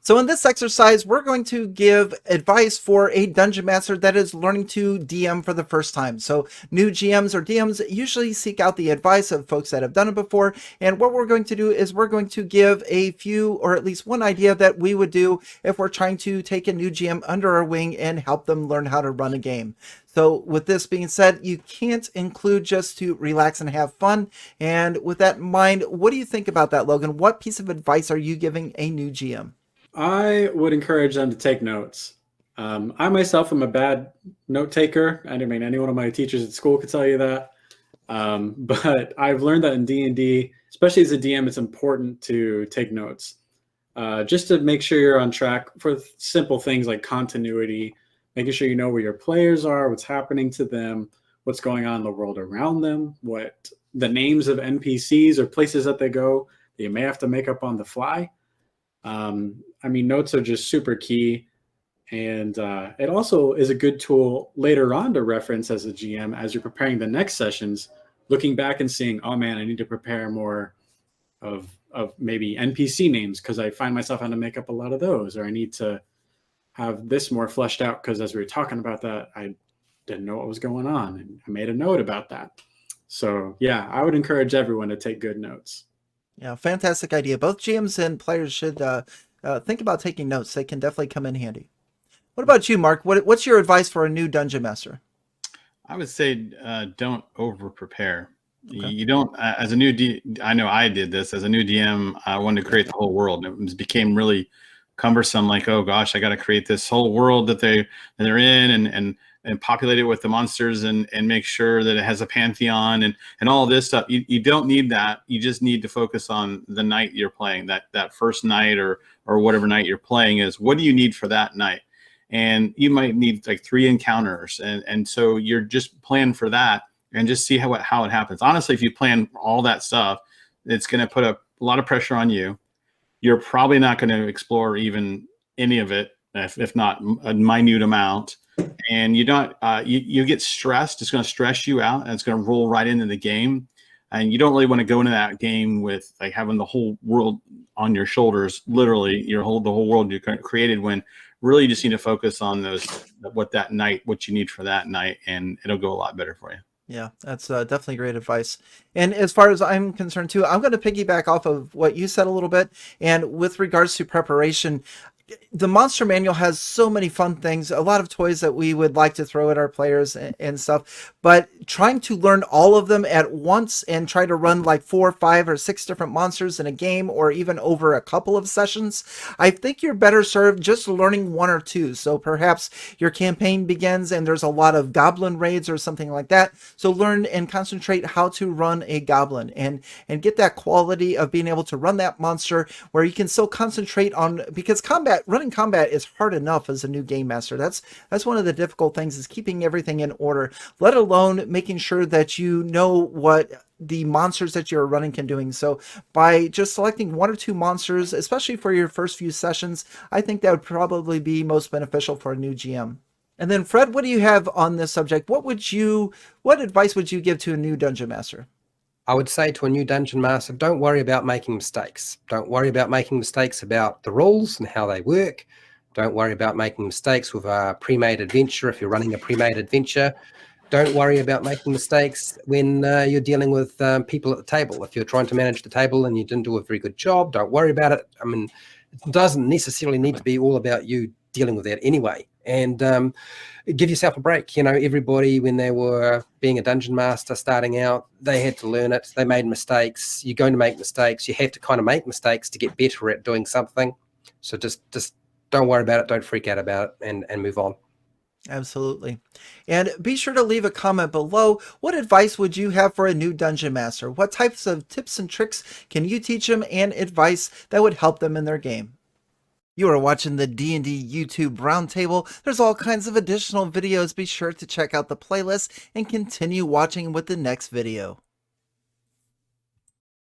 So in this exercise, we're going to give advice for a dungeon master that is learning to DM for the first time. So new GMs or DMs usually seek out the advice of folks that have done it before. And what we're going to do is we're going to give a few, or at least one idea that we would do if we're trying to take a new GM under our wing and help them learn how to run a game. So with this being said, you can't include just to relax and have fun. And with that in mind, what do you think about that, Logan? What piece of advice are you giving a new GM? I would encourage them to take notes. I myself am a bad note taker. I mean, any one of my teachers at school could tell you that. But I've learned that in D&D, especially as a DM, it's important to take notes, just to make sure you're on track for simple things like continuity, making sure you know where your players are, what's happening to them, what's going on in the world around them, what the names of NPCs or places that they go that you may have to make up on the fly. I mean, notes are just super key. And it also is a good tool later on to reference as a GM as you're preparing the next sessions, looking back and seeing, oh man, I need to prepare more of maybe NPC names because I find myself having to make up a lot of those, or I need to have this more fleshed out because as we were talking about that, I didn't know what was going on and I made a note about that. So yeah, I would encourage everyone to take good notes. Yeah, fantastic idea. Both GMs and players should think about taking notes. They can definitely come in handy. What about you, Mark? What's your advice for a new dungeon master? I would say don't over prepare. Okay. You don't, as a new I know I did this as a new DM. I wanted to create the whole world, and it became really cumbersome. Like, oh gosh, I got to create this whole world that they're in, and populate it with the monsters, and make sure that it has a pantheon and all this stuff. You don't need that. You just need to focus on the night you're playing. That first night or whatever night you're playing is. What do you need for that night? And you might need like 3 encounters, and so you're just plan for that and just see how it happens. Honestly, if you plan all that stuff, it's going to put a lot of pressure on you. You're probably not going to explore even any of it, if not a minute amount, and you don't you get stressed. It's going to stress you out, and it's going to roll right into the game, and you don't really want to go into that game with like having the whole world on your shoulders, literally the whole world you created, when really you just need to focus on what you need for that night, and it'll go a lot better for you. Yeah, that's definitely great advice. And as far as I'm concerned too, I'm going to piggyback off of what you said a little bit. And with regards to preparation, the monster manual has so many fun things, a lot of toys that we would like to throw at our players and stuff, but trying to learn all of them at once and try to run like 4, 5, or 6 different monsters in a game, or even over a couple of sessions, I think you're better served just learning 1 or 2. So perhaps your campaign begins and there's a lot of goblin raids or something like that, so learn and concentrate how to run a goblin and get that quality of being able to run that monster where you can still concentrate on, because running combat is hard enough as a new game master. That's one of the difficult things, is keeping everything in order, let alone making sure that you know what the monsters that you're running can doing. So by just selecting 1 or 2 monsters, especially for your first few sessions, I think that would probably be most beneficial for a new GM. And then Fred, what do you have on this subject? What advice would you give to a new dungeon master? I would say to a new dungeon master, don't worry about making mistakes. Don't worry about making mistakes about the rules and how they work. Don't worry about making mistakes with a pre-made adventure if you're running a pre-made adventure. Don't worry about making mistakes when you're dealing with people at the table. If you're trying to manage the table and you didn't do a very good job, don't worry about it. I mean, it doesn't necessarily need to be all about you dealing with that anyway. And give yourself a break. You know, everybody, when they were being a dungeon master starting out, they had to learn it. They made mistakes. You're going to make mistakes. You have to kind of make mistakes to get better at doing something. So just don't worry about it. Don't freak out about it, and move on. Absolutely. And be sure to leave a comment below. What advice would you have for a new dungeon master? What types of tips and tricks can you teach them, and advice that would help them in their game? You are watching the D&D YouTube Roundtable. There's all kinds of additional videos. Be sure to check out the playlist and continue watching with the next video.